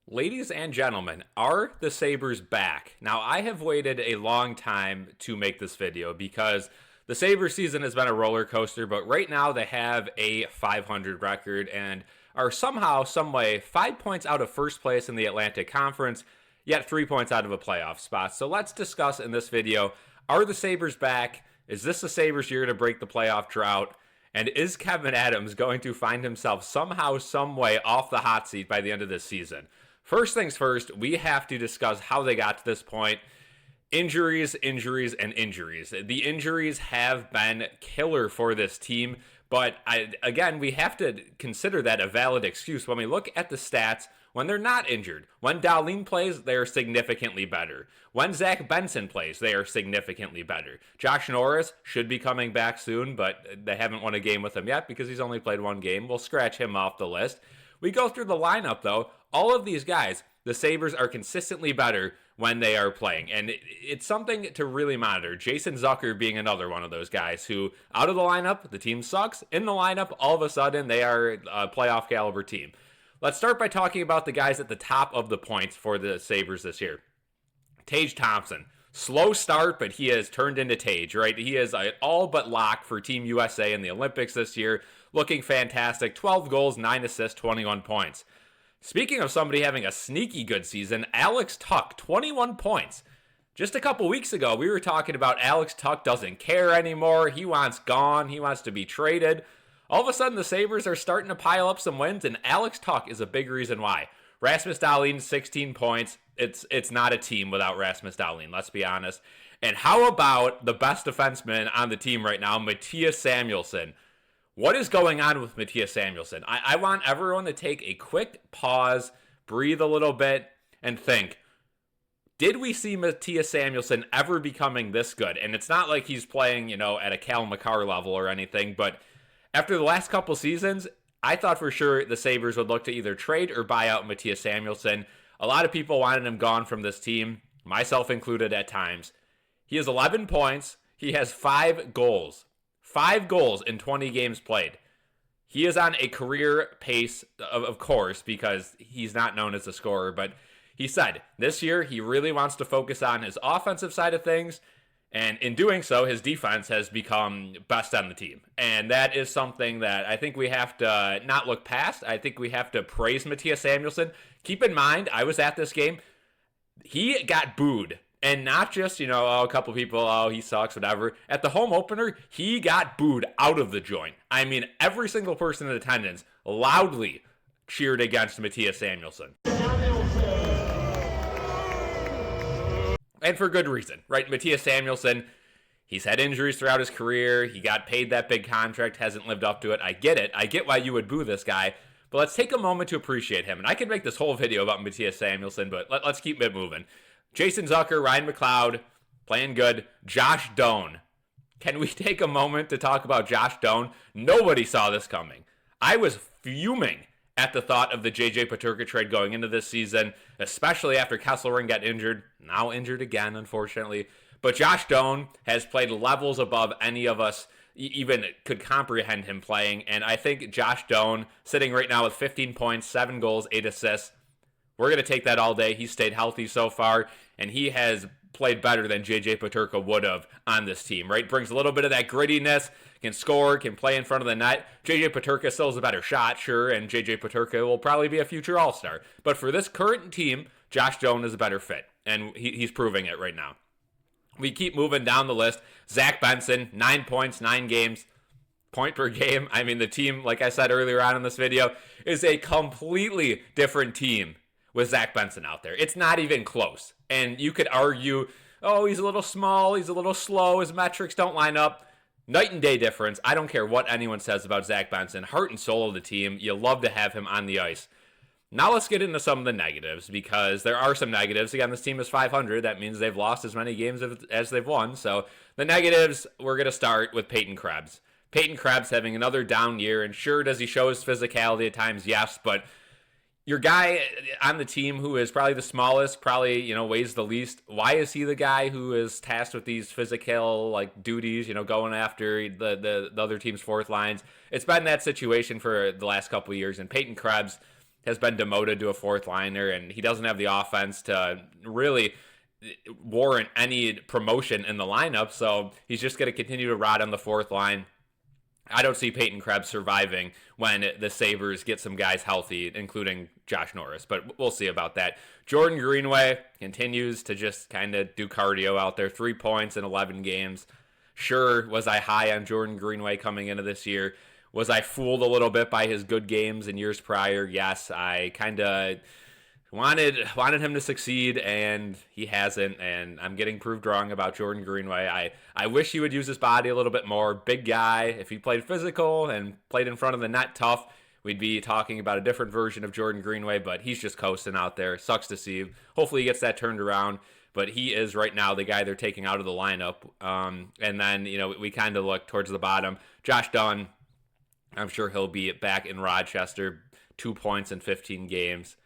Ladies and gentlemen, are the Sabres back? Now, I have waited a long time to make this video because the Sabres season has been a roller coaster, but right now they have a 500 record and are somehow, someway, 5 points out of first place in the Atlantic Conference, yet 3 points out of a playoff spot. So let's discuss in this video, are the Sabres back? Is this the Sabres year to break the playoff drought? And is Kevin Adams going to find himself somehow, someway off the hot seat by the end of this season? First things first, we have to discuss how they got to this point. Injuries, injuries, and injuries. The injuries have been killer for this team, but again, we have to consider that a valid excuse when we look at the stats when they're not injured. When Dahlin plays, they are significantly better. When Zach Benson plays, they are significantly better. Josh Norris should be coming back soon, but they haven't won a game with him yet because he's only played one game. We'll scratch him off the list. We go through the lineup, though. All of these guys, the Sabres are consistently better when they are playing. And it's something to really monitor. Jason Zucker being another one of those guys who, out of the lineup, the team sucks. In the lineup, all of a sudden, they are a playoff caliber team. Let's start by talking about the guys at the top of the points for the Sabres this year. Tage Thompson. Slow start, but he has turned into Tage, right? He is an all but lock for Team USA in the Olympics this year. Looking fantastic. 12 goals, 9 assists, 21 points. Speaking of somebody having a sneaky good season, Alex Tuch, 21 points. Just a couple weeks ago, we were talking about Alex Tuch doesn't care anymore. He wants gone. He wants to be traded. All of a sudden, the Sabres are starting to pile up some wins, and Alex Tuch is a big reason why. Rasmus Dahlin, 16 points. It's not a team without Rasmus Dahlin, let's be honest. And how about the best defenseman on the team right now, Mattias Samuelsson? What is going on with Mattias Samuelsson? I want everyone to take a quick pause, breathe a little bit, and think, did we see Mattias Samuelsson ever becoming this good? And it's not like he's playing, at a Cal McCarr level or anything, but after the last couple seasons, I thought for sure the Sabres would look to either trade or buy out Mattias Samuelsson. A lot of people wanted him gone from this team, myself included at times. He has 11 points. He has 5 goals. 5 goals in 20 games played. He is on a career pace, of course, because he's not known as a scorer, but he said this year he really wants to focus on his offensive side of things, and in doing so, his defense has become best on the team. And that is something that I think we have to not look past. I think we have to praise Mattias Samuelsson. Keep in mind, I was at this game. He got booed. And not just, a couple people, he sucks, whatever. At the home opener, he got booed out of the joint. I mean, every single person in attendance loudly cheered against Mattias Samuelsson. And for good reason, right? Mattias Samuelsson, he's had injuries throughout his career. He got paid that big contract, hasn't lived up to it. I get it. I get why you would boo this guy. But let's take a moment to appreciate him. And I could make this whole video about Mattias Samuelsson, but let's keep it moving. Jason Zucker, Ryan McLeod, playing good. Josh Doan. Can we take a moment to talk about Josh Doan? Nobody saw this coming. I was fuming at the thought of the J.J. Peterka trade going into this season, especially after Kesselring got injured. Now injured again, unfortunately. But Josh Doan has played levels above any of us even could comprehend him playing. And I think Josh Doan, sitting right now with 15 points, 7 goals, 8 assists, we're going to take that all day. He's stayed healthy so far, and he has played better than J.J. Peterka would have on this team, right? Brings a little bit of that grittiness, can score, can play in front of the net. J.J. Peterka still has a better shot, sure, and J.J. Peterka will probably be a future All-Star. But for this current team, Josh Doan is a better fit, and he's proving it right now. We keep moving down the list. Zach Benson, 9 points, 9 games. Point per game. I mean, the team, like I said earlier on in this video, is a completely different team with Zach Benson out there. It's not even close. And you could argue, he's a little small, he's a little slow, his metrics don't line up. Night and day difference. I don't care what anyone says about Zach Benson. Heart and soul of the team. You love to have him on the ice. Now let's get into some of the negatives, because there are some negatives. Again, this team is 500. That means they've lost as many games as they've won. So the negatives, we're going to start with Peyton Krebs. Peyton Krebs having another down year, and sure, does he show his physicality at times? Yes, but your guy on the team who is probably the smallest, probably, weighs the least, why is he the guy who is tasked with these physical, duties, going after the other team's fourth lines? It's been that situation for the last couple of years, and Peyton Krebs has been demoted to a fourth liner, and he doesn't have the offense to really warrant any promotion in the lineup, so he's just going to continue to rot on the fourth line. I don't see Peyton Krebs surviving when the Sabres get some guys healthy, including Josh Norris, but we'll see about that. Jordan Greenway continues to just kind of do cardio out there. 3 points in 11 games. Sure, was I high on Jordan Greenway coming into this year? Was I fooled a little bit by his good games in years prior? Yes, I kind of wanted him to succeed, and he hasn't, and I'm getting proved wrong about Jordan Greenway. I wish he would use his body a little bit more. Big guy. If he played physical and played in front of the net tough, we'd be talking about a different version of Jordan Greenway, but he's just coasting out there. Sucks to see. Hopefully he gets that turned around, but he is right now the guy they're taking out of the lineup. And then, we kind of look towards the bottom. Josh Dunn, I'm sure he'll be back in Rochester. 2 points in 15 games.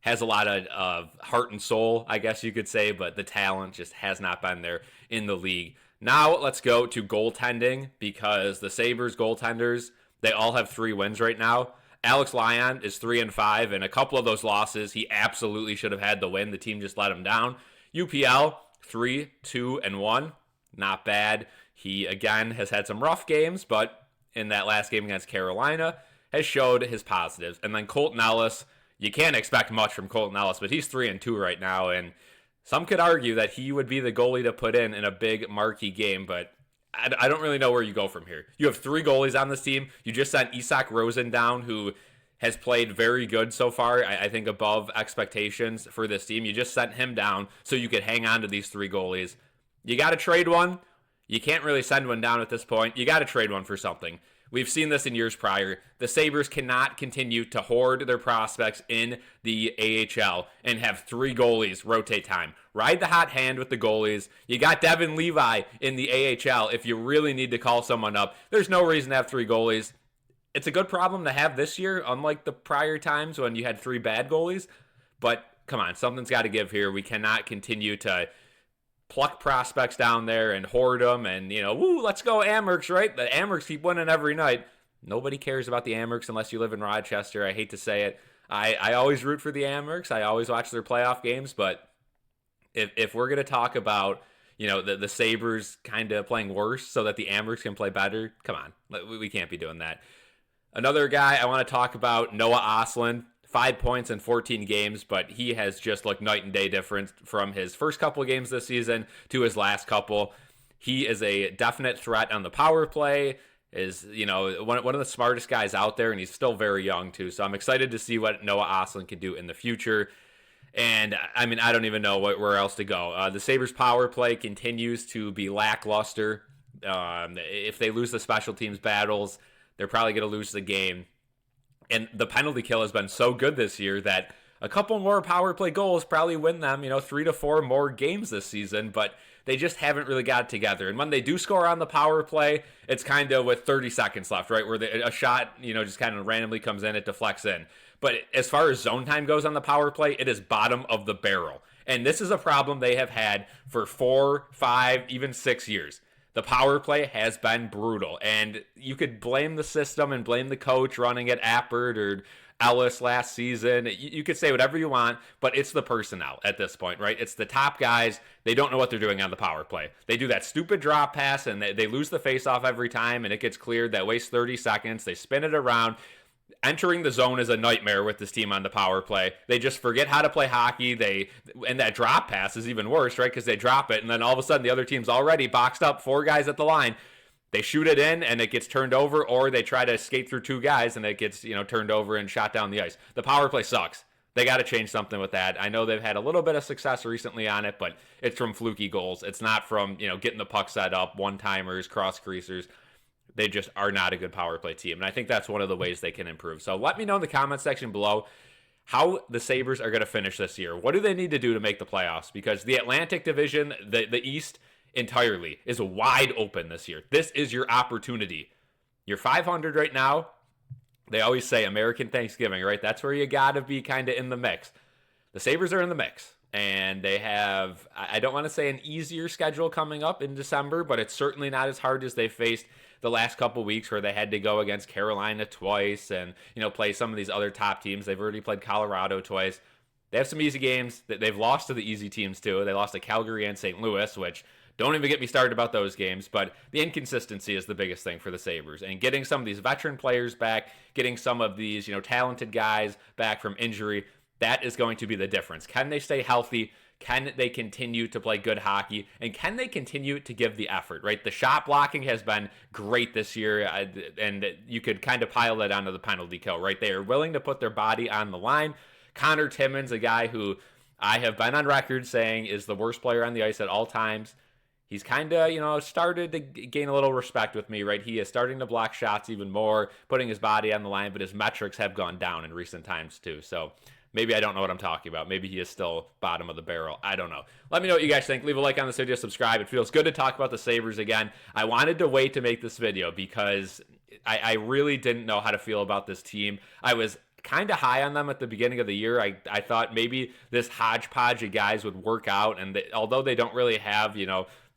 Has a lot of heart and soul, I guess you could say, but the talent just has not been there in the league. Now let's go to goaltending, because the Sabres goaltenders, they all have 3 wins right now. Alex Lyon is 3-5, and a couple of those losses, he absolutely should have had the win. The team just let him down. UPL, 3-2-1. Not bad. He, again, has had some rough games, but in that last game against Carolina, has showed his positives. And then Colton Ellis, you can't expect much from Colton Ellis, but he's 3-2 right now, and some could argue that he would be the goalie to put in a big marquee game, but I don't really know where you go from here. You have 3 goalies on this team. You just sent Isak Rosen down, who has played very good so far, I think above expectations for this team. You just sent him down so you could hang on to these 3 goalies. You got to trade one. You can't really send one down at this point. You got to trade one for something. We've seen this in years prior. The Sabres cannot continue to hoard their prospects in the AHL and have 3 goalies rotate time. Ride the hot hand with the goalies. You got Devin Levi in the AHL if you really need to call someone up. There's no reason to have 3 goalies. It's a good problem to have this year, unlike the prior times when you had 3 bad goalies. But come on, something's got to give here. We cannot continue to pluck prospects down there and hoard them and, let's go Amherst, right? The Amherst keep winning every night. Nobody cares about the Amherst unless you live in Rochester. I hate to say it. I always root for the Amherst. I always watch their playoff games, but if we're going to talk about, the Sabres kind of playing worse so that the Amherst can play better, come on. We can't be doing that. Another guy I want to talk about, Noah Ostlund. 5 points in 14 games, but he has just looked night and day different from his first couple of games this season to his last couple. He is a definite threat on the power play, is, one of the smartest guys out there, and he's still very young too. So I'm excited to see what Noah Ostlund can do in the future. And I mean, I don't even know where else to go. The Sabres power play continues to be lackluster. If they lose the special teams battles, they're probably going to lose the game. And the penalty kill has been so good this year that a couple more power play goals probably win them, 3 to 4 more games this season, but they just haven't really got it together. And when they do score on the power play, it's kind of with 30 seconds left, right? Where a shot, just kind of randomly comes in, it deflects in. But as far as zone time goes on the power play, it is bottom of the barrel. And this is a problem they have had for 4, 5, even 6 years. The power play has been brutal, and you could blame the system and blame the coach running it, Appert or Ellis last season. You could say whatever you want, but it's the personnel at this point, right? It's the top guys. They don't know what they're doing on the power play. They do that stupid drop pass, and they lose the faceoff every time, and it gets cleared. That wastes 30 seconds. They spin it around. Entering the zone is a nightmare with this team on the power play. They just forget how to play hockey. And that drop pass is even worse, right? Because they drop it, and then all of a sudden the other team's already boxed up, 4 guys at the line. They shoot it in, and it gets turned over, or they try to skate through 2 guys, and it gets turned over and shot down the ice. The power play sucks. They got to change something with that. I know they've had a little bit of success recently on it, but it's from fluky goals. It's not from getting the puck set up, one-timers, cross-creasers. They just are not a good power play team. And I think that's one of the ways they can improve. So let me know in the comment section below how the Sabres are going to finish this year. What do they need to do to make the playoffs? Because the Atlantic Division, the East entirely, is wide open this year. This is your opportunity. You're 500 right now. They always say American Thanksgiving, right? That's where you got to be kind of in the mix. The Sabres are in the mix. And they have, I don't want to say an easier schedule coming up in December, but it's certainly not as hard as they faced the last couple weeks where they had to go against Carolina twice and, play some of these other top teams. They've already played Colorado twice. They have some easy games that they've lost to the easy teams too. They lost to Calgary and St. Louis, which don't even get me started about those games, but the inconsistency is the biggest thing for the Sabres. And getting some of these veteran players back, getting some of these, talented guys back from injury, that is going to be the difference. Can they stay healthy? Can they continue to play good hockey? And can they continue to give the effort, right? The shot blocking has been great this year, and you could kind of pile that onto the penalty kill, right? They are willing to put their body on the line. Connor Timmins, a guy who I have been on record saying is the worst player on the ice at all times. He's kind of, started to gain a little respect with me, right? He is starting to block shots even more, putting his body on the line, but his metrics have gone down in recent times too. So maybe I don't know what I'm talking about. Maybe he is still bottom of the barrel. I don't know. Let me know what you guys think. Leave a like on this video, subscribe. It feels good to talk about the Sabres again. I wanted to wait to make this video because I really didn't know how to feel about this team. I was kind of high on them at the beginning of the year. I thought maybe this hodgepodge of guys would work out, and although they don't really have,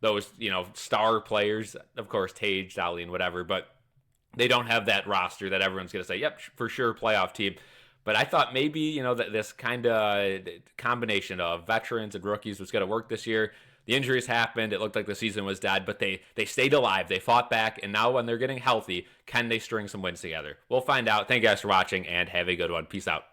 those, star players, of course, Tage, Dahlin, whatever, but they don't have that roster that everyone's going to say, yep, for sure, playoff team. But I thought maybe, that this kind of combination of veterans and rookies was going to work this year. The injuries happened. It looked like the season was dead, but they stayed alive. They fought back, and now when they're getting healthy, can they string some wins together? We'll find out. Thank you guys for watching, and have a good one. Peace out.